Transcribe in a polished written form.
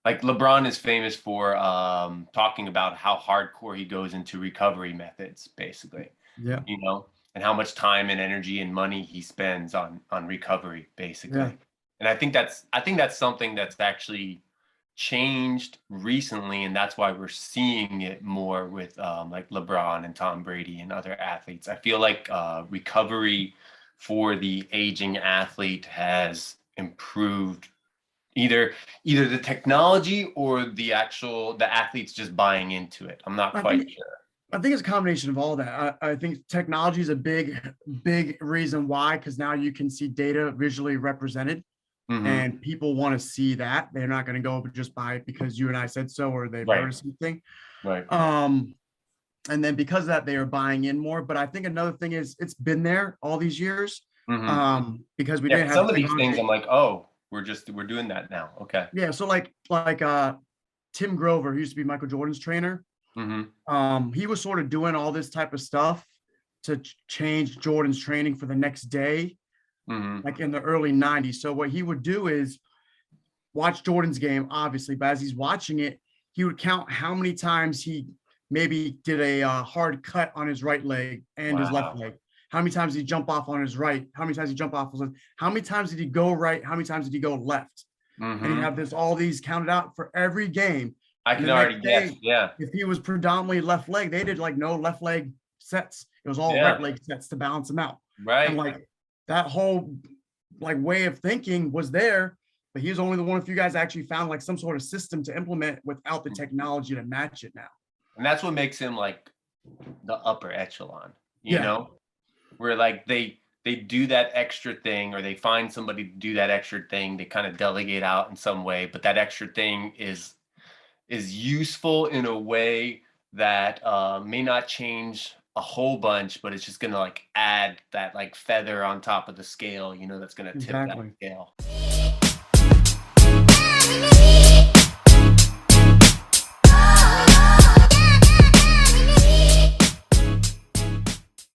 Like LeBron is famous for talking about how hardcore he goes into recovery methods, basically, Yeah, and how much time and energy and money he spends on recovery, yeah. basically. And I think that's something that's actually changed recently, and that's why we're seeing it more with like LeBron and Tom Brady and other athletes. I feel like recovery for the aging athlete has improved either the technology or the athletes just buying into it. I'm not I quite think sure. I think it's a combination of all that. I think technology is a big reason why, because now you can see data visually represented, Hmm. and people want to see that. They're not going to go just buy it because you and I said so, or they've heard Right. of something. Right. Um, and then because of that, they are buying in more. But I think another thing is it's been there all these years, Hmm. because we Yeah. didn't 'Cause have some the of these things technology. I'm like, oh, we're doing that now. Okay. Yeah, so like Tim Grover, who used to be Michael Jordan's trainer, Hmm. he was sort of doing all this type of stuff to change Jordan's training for the next day, Hmm. like in the early 90s. So what he would do is watch Jordan's game, obviously, but as he's watching it, he would count how many times he maybe did a hard cut on his right leg and his left Wow. leg. How many times did he jump off on his right? How many times did he jump off his left? How many times did he go right? How many times did he go left? And you Hmm. have this all these counted out for every game. I And can the next already guess. day, Yeah. if he was predominantly left leg, they did like no left leg sets. It was all right Yeah. leg sets to balance him out. And Right. like that whole like way of thinking was there, but he was only the one of you guys actually found like some sort of system to implement without the technology to match it now. And that's what makes him like the upper echelon, Yeah, where like they do that extra thing or they find somebody to do that extra thing, they kind of delegate out in some way, but that extra thing is useful in a way that may not change a whole bunch, but it's just gonna like add that like feather on top of the scale, that's gonna tip that exactly. scale.